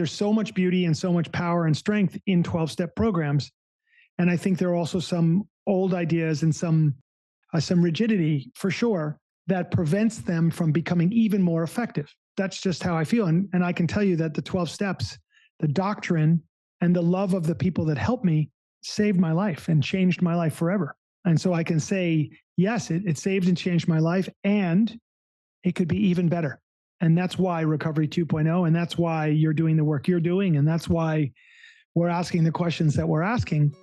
there's so much beauty and so much power and strength in 12-step programs. And I think there are also some old ideas and some rigidity, for sure, that prevents them from becoming even more effective. That's just how I feel. And I can tell you that the 12 steps, the doctrine, and the love of the people that helped me saved my life and changed my life forever. And so I can say, yes, it saved and changed my life, and it could be even better. And that's why Recovery 2.0, and that's why you're doing the work you're doing, and that's why we're asking the questions that we're asking.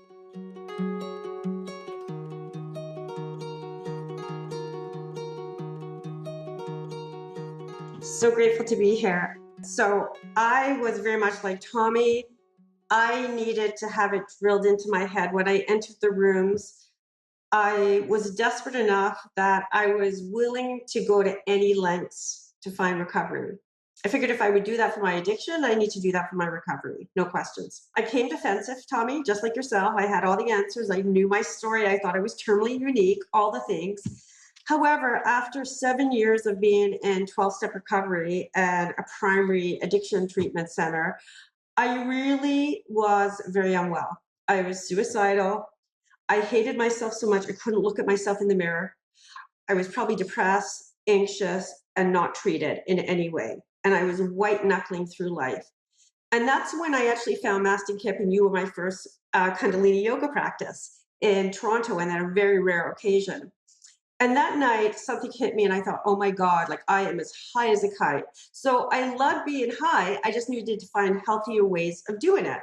So grateful to be here. So I was very much like Tommy. I needed to have it drilled into my head. When I entered the rooms, I was desperate enough that I was willing to go to any lengths to find recovery. I figured if I would do that for my addiction, I need to do that for my recovery. No questions. I came defensive, Tommy, just like yourself. I had all the answers. I knew my story. I thought I was terminally unique, all the things. However, after 7 years of being in 12-step recovery and a primary addiction treatment center, I really was very unwell. I was suicidal. I hated myself so much I couldn't look at myself in the mirror. I was probably depressed, anxious, and not treated in any way. And I was white knuckling through life. And that's when I actually found Master Kip, and you were my first Kundalini yoga practice in Toronto, and on a very rare occasion. And that night, something hit me, and I thought, oh my God, like I am as high as a kite. So I love being high. I just needed to find healthier ways of doing it.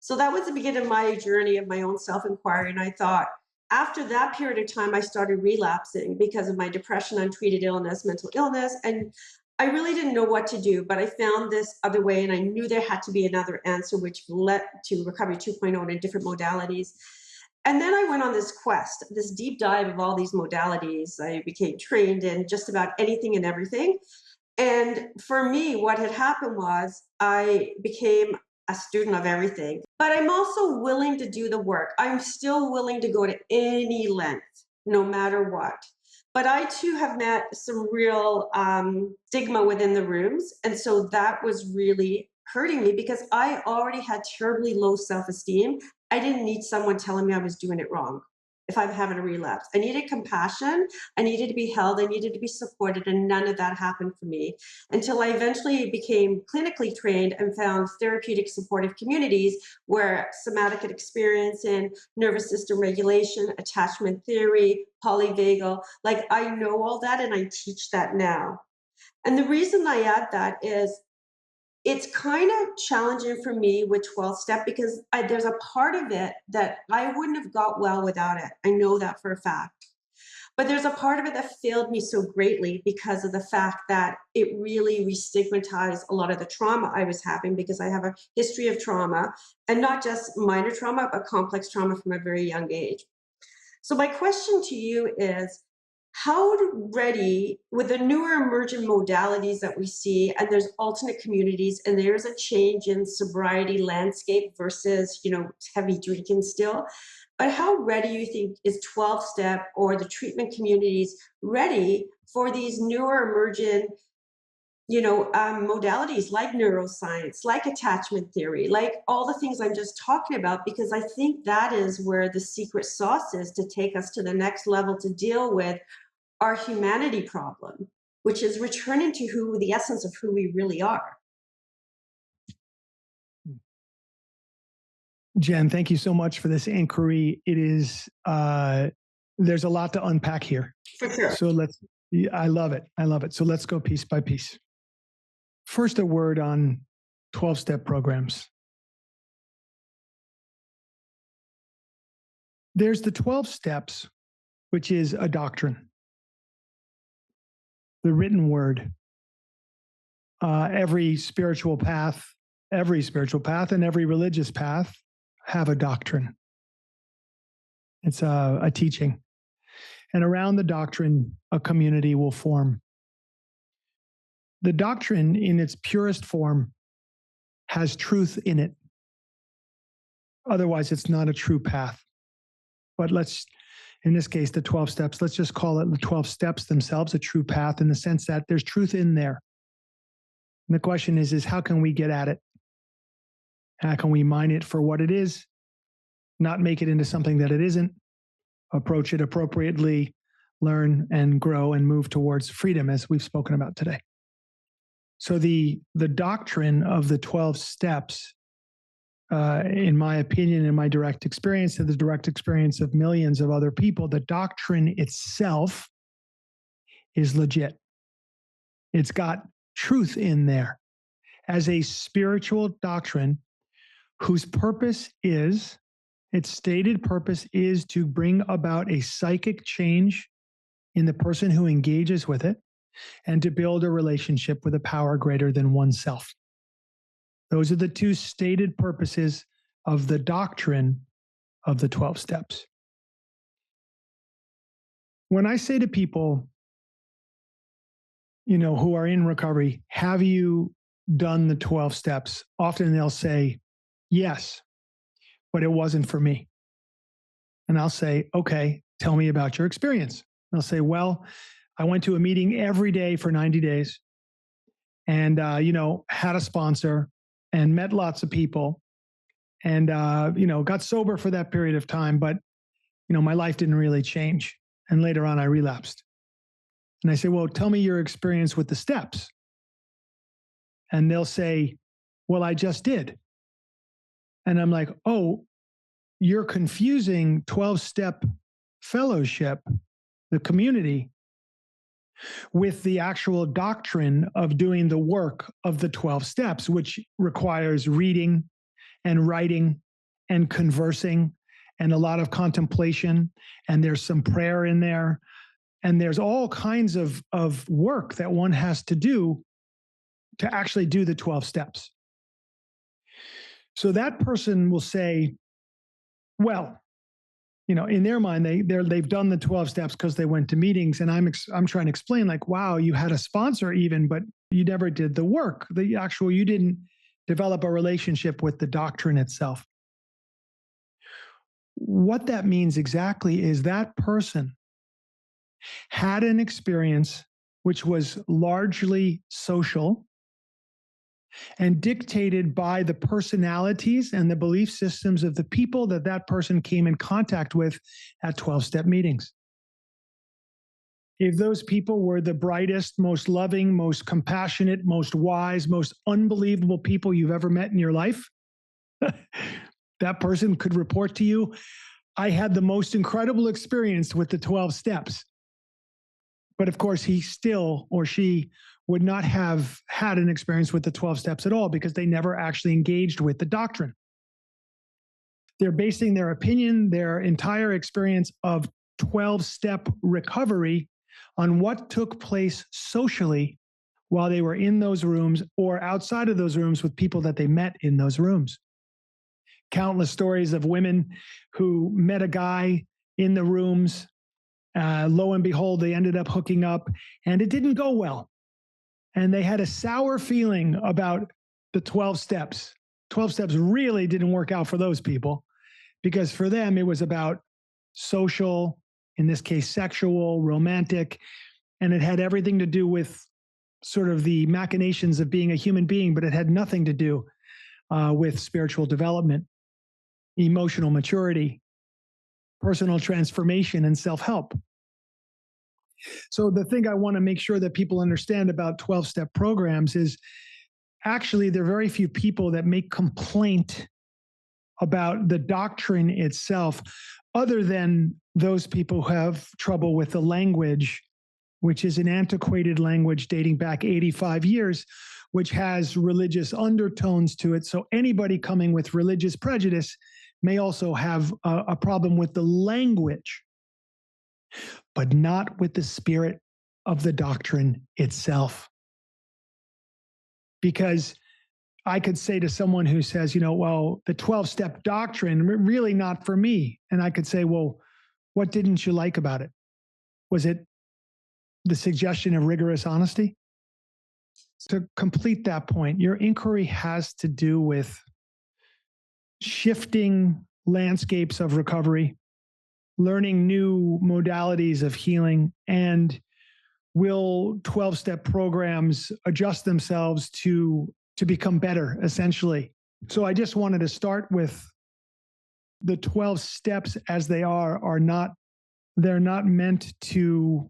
So that was the beginning of my journey of my own self-inquiry. And I thought, after that period of time, I started relapsing because of my depression, untreated illness, mental illness. And I really didn't know what to do, but I found this other way, and I knew there had to be another answer, which led to Recovery 2.0 and different modalities. And then I went on this quest, this deep dive of all these modalities. I became trained in just about anything and everything. And for me, what had happened was I became a student of everything, but I'm also willing to do the work. I'm still willing to go to any length, no matter what. But I too have met some real stigma within the rooms. And so that was really hurting me because I already had terribly low self-esteem. I didn't need someone telling me I was doing it wrong if I'm having a relapse. I needed compassion. I needed to be held. I needed to be supported. And none of that happened for me until I eventually became clinically trained and found therapeutic supportive communities where somatic experience in nervous system regulation, attachment theory, polyvagal, like I know all that and I teach that now. And the reason I add that is it's kind of challenging for me with 12-step because there's a part of it that I wouldn't have got well without it. I know that for a fact. But there's a part of it that failed me so greatly because of the fact that it really re-stigmatized a lot of the trauma I was having because I have a history of trauma, and not just minor trauma, but complex trauma from a very young age. So my question to you is, how ready with the newer emergent modalities that we see, and there's alternate communities, and there's a change in sobriety landscape versus, heavy drinking still, but how ready you think is 12-step or the treatment communities ready for these newer emergent, modalities like neuroscience, like attachment theory, like all the things I'm just talking about, because I think that is where the secret sauce is to take us to the next level to deal with our humanity problem, which is returning to the essence of who we really are. Jeanne, thank you so much for this inquiry. It is, there's a lot to unpack here. For sure. So I love it. I love it. So let's go piece by piece. First, a word on 12-step programs. There's the 12 steps, which is a doctrine. The written word. Every spiritual path and every religious path have a doctrine. It's a teaching. And around the doctrine, a community will form. The doctrine in its purest form has truth in it. Otherwise, it's not a true path. But in this case, the 12 steps, let's just call it the 12 steps themselves a true path in the sense that there's truth in there. And the question is how can we get at it? How can we mine it for what it is, not make it into something that it isn't, approach it appropriately, learn and grow and move towards freedom, as we've spoken about today. So the doctrine of the 12 steps, in my opinion, in my direct experience, and the direct experience of millions of other people, the doctrine itself is legit. It's got truth in there as a spiritual doctrine whose purpose is, its stated purpose is to bring about a psychic change in the person who engages with it and to build a relationship with a power greater than oneself. Those are the two stated purposes of the doctrine of the 12 steps. When I say to people, who are in recovery, have you done the 12 steps? Often they'll say, yes, but it wasn't for me. And I'll say, okay, tell me about your experience. They'll say, well, I went to a meeting every day for 90 days and, had a sponsor and met lots of people and, got sober for that period of time. But, my life didn't really change. And later on, I relapsed. And I say, well, tell me your experience with the steps. And they'll say, well, I just did. And I'm like, oh, you're confusing 12-step fellowship, the community, with the actual doctrine of doing the work of the 12 steps, which requires reading and writing and conversing and a lot of contemplation. And there's some prayer in there. And there's all kinds of work that one has to do to actually do the 12 steps. So that person will say, well, in their mind, they've done the 12 steps because they went to meetings. And I'm trying to explain, like, wow, you had a sponsor even, but you never did the work. You didn't develop a relationship with the doctrine itself. What that means exactly is that person had an experience which was largely social and dictated by the personalities and the belief systems of the people that person came in contact with at 12-step meetings. If those people were the brightest, most loving, most compassionate, most wise, most unbelievable people you've ever met in your life, that person could report to you, I had the most incredible experience with the 12 steps. But of course, he still or she would not have had an experience with the 12 steps at all because they never actually engaged with the doctrine. They're basing their opinion, their entire experience of 12-step recovery on what took place socially while they were in those rooms or outside of those rooms with people that they met in those rooms. Countless stories of women who met a guy in the rooms. Lo and behold, they ended up hooking up and it didn't go well. And they had a sour feeling about the 12 steps. 12 steps really didn't work out for those people because for them, it was about social, in this case, sexual, romantic, and it had everything to do with sort of the machinations of being a human being, but it had nothing to do with spiritual development, emotional maturity, personal transformation, and self-help. So the thing I want to make sure that people understand about 12-step programs is actually there are very few people that make complaint about the doctrine itself, other than those people who have trouble with the language, which is an antiquated language dating back 85 years, which has religious undertones to it. So anybody coming with religious prejudice may also have a problem with the language, but not with the spirit of the doctrine itself. Because I could say to someone who says, well, the 12-step doctrine, really not for me. And I could say, well, what didn't you like about it? Was it the suggestion of rigorous honesty? To complete that point, your inquiry has to do with shifting landscapes of recovery, learning new modalities of healing, and will 12-step programs adjust themselves to become better, essentially? So I just wanted to start with the 12 steps as they are not, they're not meant to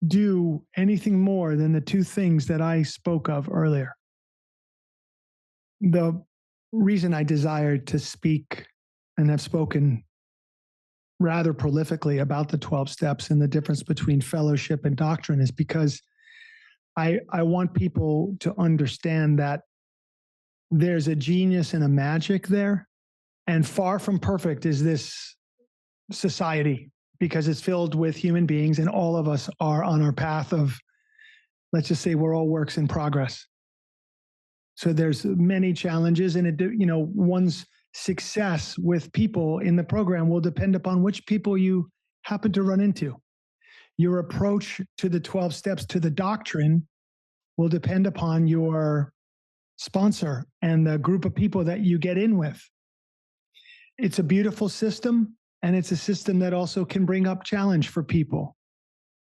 do anything more than the two things that I spoke of earlier. The reason I desired to speak and have spoken rather prolifically about the 12 steps and the difference between fellowship and doctrine is because I want people to understand that there's a genius and a magic there. And far from perfect is this society because it's filled with human beings and all of us are on our path of, let's just say we're all works in progress. So there's many challenges and one's success with people in the program will depend upon which people you happen to run into. Your approach to the 12 steps to the doctrine will depend upon your sponsor and the group of people that you get in with. It's a beautiful system, and it's a system that also can bring up challenge for people,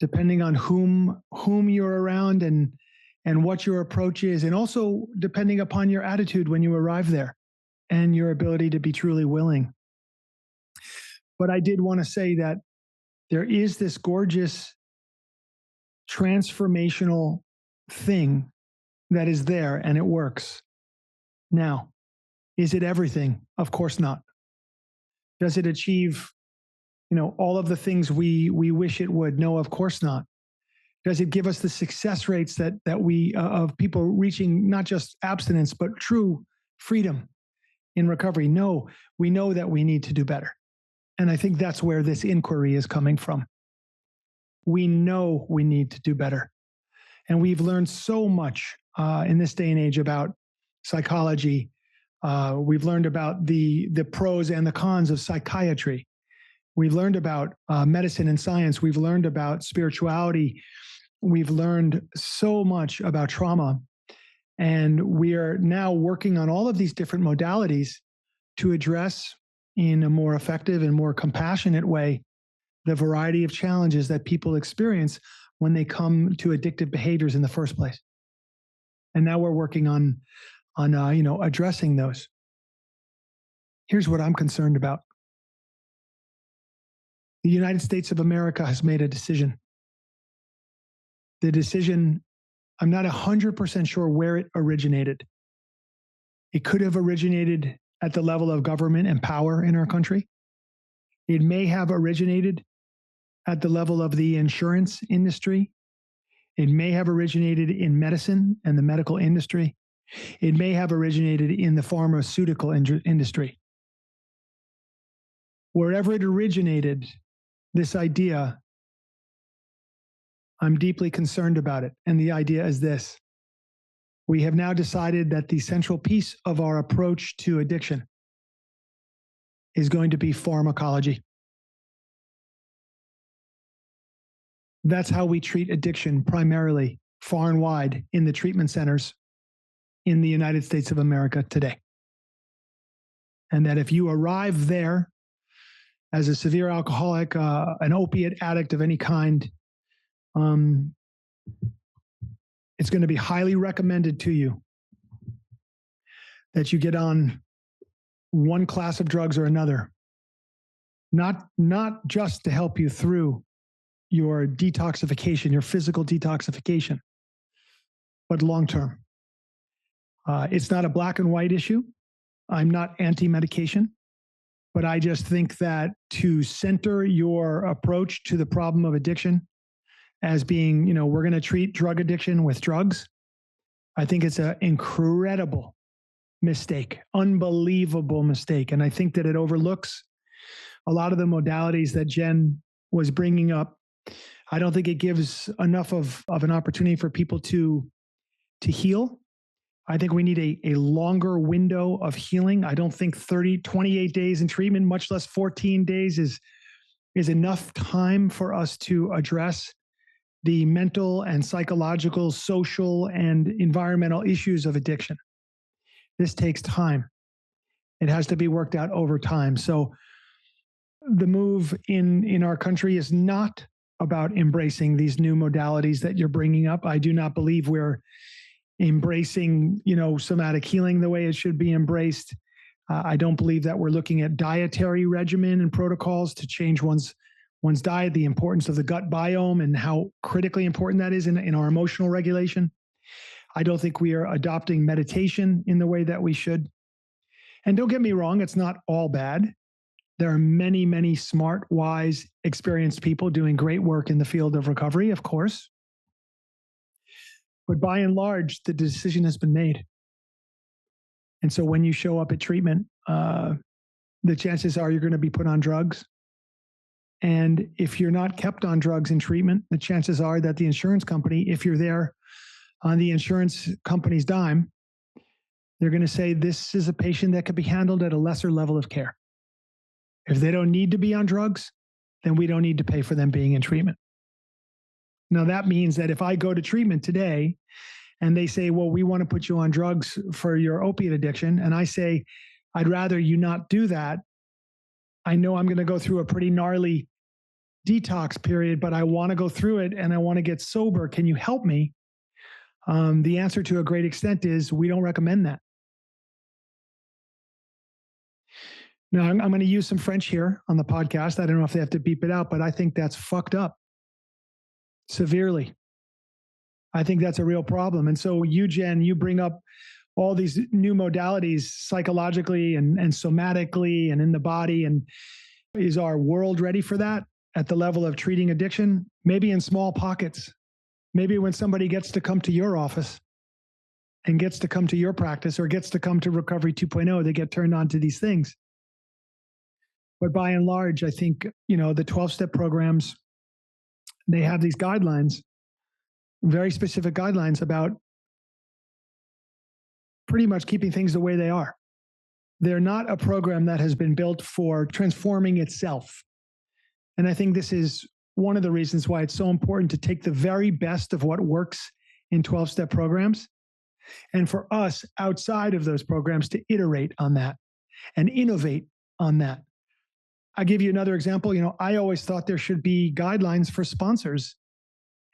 depending on whom you're around and what your approach is, and also depending upon your attitude when you arrive there and your ability to be truly willing. But I did want to say that there is this gorgeous transformational thing that is there and it works. Now, is it everything? Of course not. Does it achieve, all of the things we wish it would? No, of course not. Does it give us the success rates that we of people reaching not just abstinence but true freedom in recovery? No, we know that we need to do better. And I think that's where this inquiry is coming from. We know we need to do better. And we've learned so much in this day and age about psychology. We've learned about the pros and the cons of psychiatry. We've learned about medicine and science. We've learned about spirituality. We've learned so much about trauma. And we are now working on all of these different modalities to address in a more effective and more compassionate way the variety of challenges that people experience when they come to addictive behaviors in the first place. And now we're working on addressing those. Here's what I'm concerned about. The United States of America has made a decision. The decision, I'm not 100% sure where it originated. It could have originated at the level of government and power in our country. It may have originated at the level of the insurance industry. It may have originated in medicine and the medical industry. It may have originated in the pharmaceutical industry. Wherever it originated, this idea, I'm deeply concerned about it. And the idea is this. We have now decided that the central piece of our approach to addiction is going to be pharmacology. That's how we treat addiction primarily, far and wide, in the treatment centers in the United States of America today. And that if you arrive there as a severe alcoholic, an opiate addict of any kind, it's going to be highly recommended to you that you get on one class of drugs or another, not just to help you through your detoxification, your physical detoxification, but long-term. It's not a black and white issue. I'm not anti-medication, but I just think that to center your approach to the problem of addiction as being, we're going to treat drug addiction with drugs, I think it's an incredible mistake, unbelievable mistake. And I think that it overlooks a lot of the modalities that Jeanne was bringing up. I don't think it gives enough of an opportunity for people to heal. I think we need a longer window of healing. I don't think 28 days in treatment, much less 14 days is enough time for us to address the mental and psychological, social, and environmental issues of addiction. This takes time. It has to be worked out over time. So the move in our country is not about embracing these new modalities that you're bringing up. I do not believe we're embracing, somatic healing the way it should be embraced. I don't believe that we're looking at dietary regimen and protocols to change one's diet, the importance of the gut biome and how critically important that is in our emotional regulation. I don't think we are adopting meditation in the way that we should. And don't get me wrong, it's not all bad. There are many, many smart, wise, experienced people doing great work in the field of recovery, of course. But by and large, the decision has been made. And so when you show up at treatment, the chances are you're going to be put on drugs. And if you're not kept on drugs in treatment, the chances are that the insurance company, if you're there on the insurance company's dime, they're going to say this is a patient that could be handled at a lesser level of care. If they don't need to be on drugs, then we don't need to pay for them being in treatment. Now, that means that if I go to treatment today and they say, well, we want to put you on drugs for your opiate addiction, and I say, I'd rather you not do that. I know I'm going to go through a pretty gnarly detox period, but I want to go through it and I want to get sober. Can you help me? The answer to a great extent is we don't recommend that. Now, I'm going to use some French here on the podcast. I don't know if they have to beep it out, but I think that's fucked up severely. I think that's a real problem. And so you, Jeanne, you bring up all these new modalities psychologically and somatically and in the body. And is our world ready for that at the level of treating addiction? Maybe in small pockets. Maybe when somebody gets to come to your office and gets to come to your practice or gets to come to Recovery 2.0, they get turned on to these things. But by and large, I think, the 12-step programs, they have these guidelines, very specific guidelines about pretty much keeping things the way they are. They're not a program that has been built for transforming itself. And I think this is one of the reasons why it's so important to take the very best of what works in 12-step programs, and for us outside of those programs to iterate on that and innovate on that. I'll give you another example. I always thought there should be guidelines for sponsors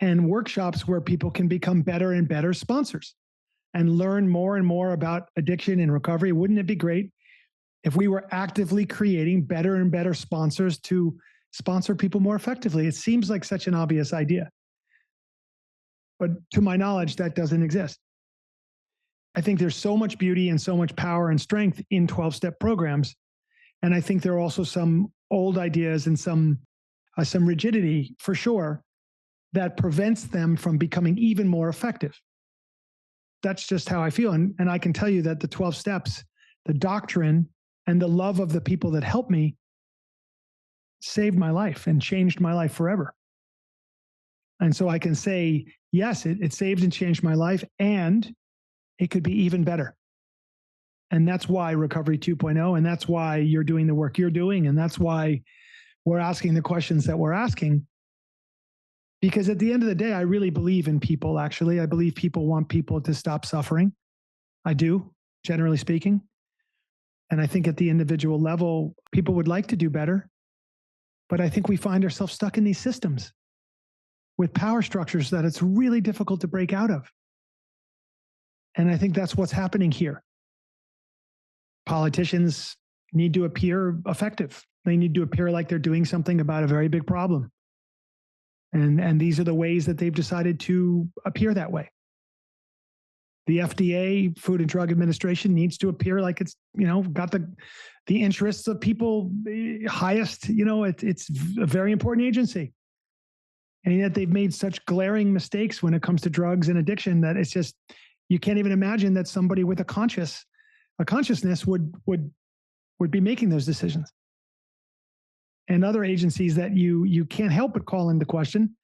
and workshops where people can become better and better sponsors and learn more and more about addiction and recovery. Wouldn't it be great if we were actively creating better and better sponsors to sponsor people more effectively? It seems like such an obvious idea. But to my knowledge, that doesn't exist. I think there's so much beauty and so much power and strength in 12-step programs. And I think there are also some old ideas and some rigidity, for sure, that prevents them from becoming even more effective. That's just how I feel. And I can tell you that the 12 steps, the doctrine, and the love of the people that helped me saved my life and changed my life forever. And so I can say, yes, it saved and changed my life, and it could be even better. And that's why Recovery 2.0, and that's why you're doing the work you're doing, and that's why we're asking the questions that we're asking. Because at the end of the day, I really believe in people, actually. I believe people want people to stop suffering. I do, generally speaking. And I think at the individual level, people would like to do better. But I think we find ourselves stuck in these systems with power structures that it's really difficult to break out of. And I think that's what's happening here. Politicians need to appear effective. They need to appear like they're doing something about a very big problem. And these are the ways that they've decided to appear that way. The FDA, Food and Drug Administration, needs to appear like it's, got the interests of people highest. It's a very important agency. And yet they've made such glaring mistakes when it comes to drugs and addiction that it's just, you can't even imagine that somebody with a consciousness would be making those decisions. And other agencies that you can't help but call into question,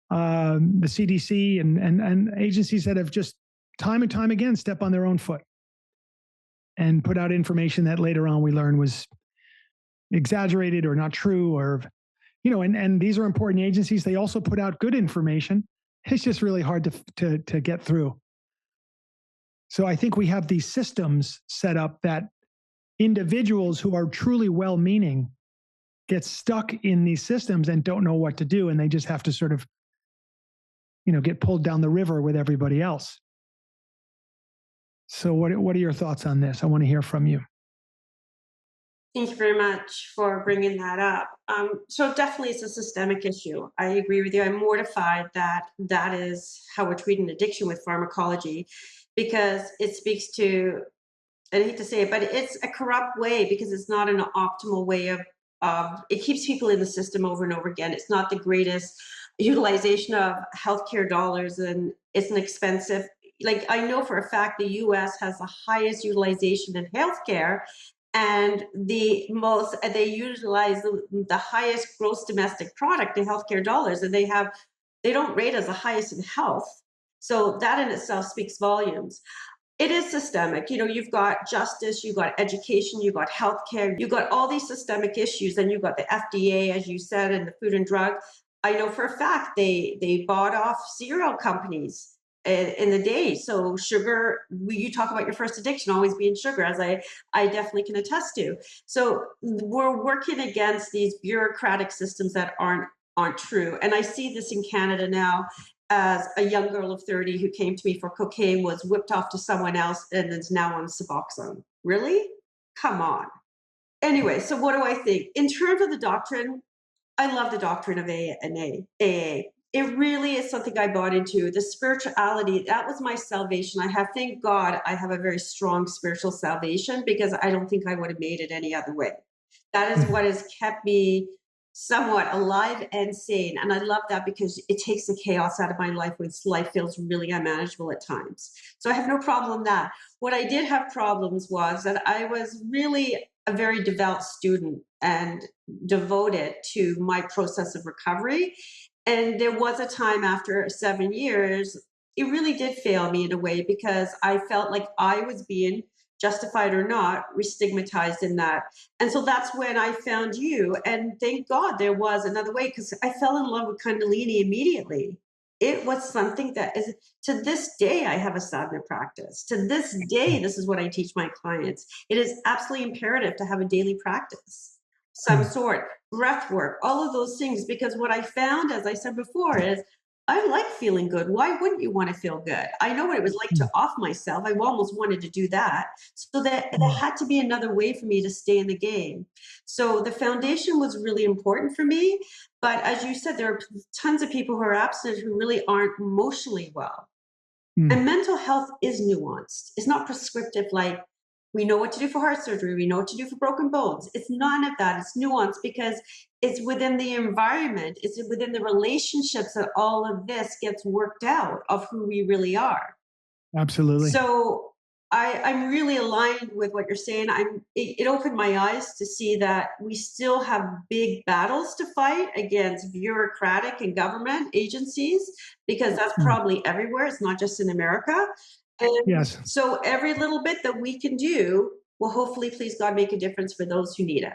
the CDC and agencies that have just time and time again step on their own foot and put out information that later on we learn was exaggerated or not true, or and these are important agencies. They also put out good information. It's just really hard to get through. So I think we have these systems set up that individuals who are truly well-meaning get stuck in these systems and don't know what to do. And they just have to sort of, get pulled down the river with everybody else. So what are your thoughts on this? I want to hear from you. Thank you very much for bringing that up. So definitely it's a systemic issue. I agree with you. I'm mortified that that is how we're treating addiction with pharmacology, because it speaks to, I hate to say it, but it's a corrupt way, because it's not an optimal way of it keeps people in the system over and over again. It's not the greatest utilization of healthcare dollars, and it's an expensive, like I know for a fact the US has the highest utilization in healthcare, and they utilize the highest gross domestic product in healthcare dollars, and they don't rate as the highest in health. So that in itself speaks volumes. It is systemic. You know, you've got justice, you've got education, you've got healthcare, you've got all these systemic issues, and you've got the FDA, as you said, and the Food and Drug. I know for a fact they bought off cereal companies in the day. So sugar, you talk about your first addiction always being sugar, as I definitely can attest to. So we're working against these bureaucratic systems that aren't true. And I see this in Canada now, as a young girl of 30 who came to me for cocaine, was whipped off to someone else, and is now on Suboxone. Really? Come on. Anyway, so what do I think? In terms of the doctrine, I love the doctrine of AA. It really is something I bought into. The spirituality, that was my salvation. Thank God, I have a very strong spiritual salvation, because I don't think I would have made it any other way. That is what has kept me somewhat alive and sane. And I love that, because it takes the chaos out of my life when life feels really unmanageable at times. So I have no problem with that. What I did have problems was that I was really a very devout student and devoted to my process of recovery. And there was a time after 7 years, it really did fail me in a way, because I felt like I was being, justified or not, re-stigmatized in that. And so that's when I found you. And thank God there was another way, because I fell in love with Kundalini immediately. It was something that is, to this day, I have a sadhana practice. To this day, this is what I teach my clients. It is absolutely imperative to have a daily practice, some sort, breath work, all of those things. Because what I found, as I said before, is I like feeling good. Why wouldn't you want to feel good? I know what it was like to off myself. I almost wanted to do that. So that there had to be another way for me to stay in the game. So the foundation was really important for me. But as you said, there are tons of people who are abstinent who really aren't emotionally well. And mental health is nuanced. It's not prescriptive, like we know what to do for heart surgery, we know what to do for broken bones. It's none of that. It's nuanced, because it's within the environment, it's within the relationships that all of this gets worked out of who we really are. Absolutely. So I'm really aligned with what you're saying. It opened my eyes to see that we still have big battles to fight against bureaucratic and government agencies, because that's probably everywhere. It's not just in America. And yes. So every little bit that we can do will hopefully, please God, make a difference for those who need it.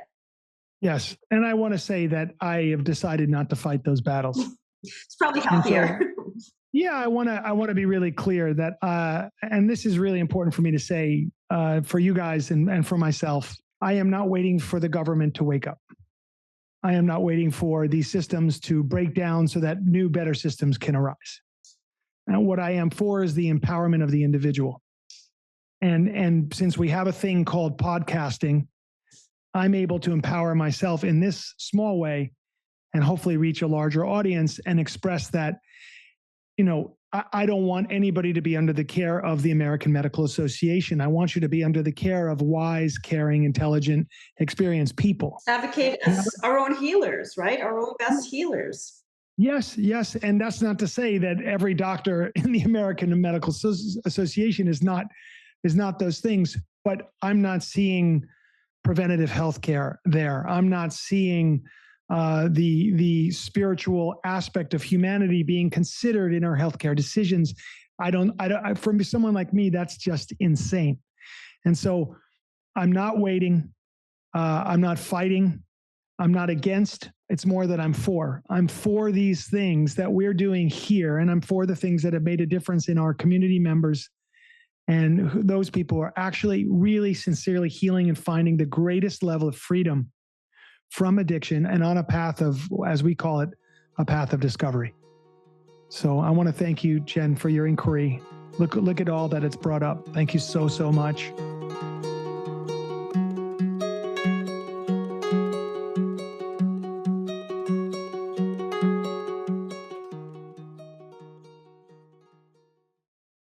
Yes. And I want to say that I have decided not to fight those battles. It's probably healthier. Yeah, I want to be really clear that, and this is really important for me to say, for you guys and for myself, I am not waiting for the government to wake up. I am not waiting for these systems to break down so that new, better systems can arise. And what I am for is the empowerment of the individual. And since we have a thing called podcasting, I'm able to empower myself in this small way and hopefully reach a larger audience and express that, you know, I don't want anybody to be under the care of the American Medical Association. I want you to be under the care of wise, caring, intelligent, experienced people. Advocate as our own healers, right? Our own best healers. Yes, yes. And that's not to say that every doctor in the American Medical Association is not those things, but I'm not seeing preventative health care there. I'm not seeing the spiritual aspect of humanity being considered in our healthcare decisions. For someone like me, that's just insane. And so I'm not waiting. I'm not fighting. I'm not against. It's more that I'm for. I'm for these things that we're doing here. And I'm for the things that have made a difference in our community members. And those people are actually really sincerely healing and finding the greatest level of freedom from addiction and on a path of, as we call it, a path of discovery. So I want to thank you, Jeanne, for your inquiry. Look at all that it's brought up. Thank you so much.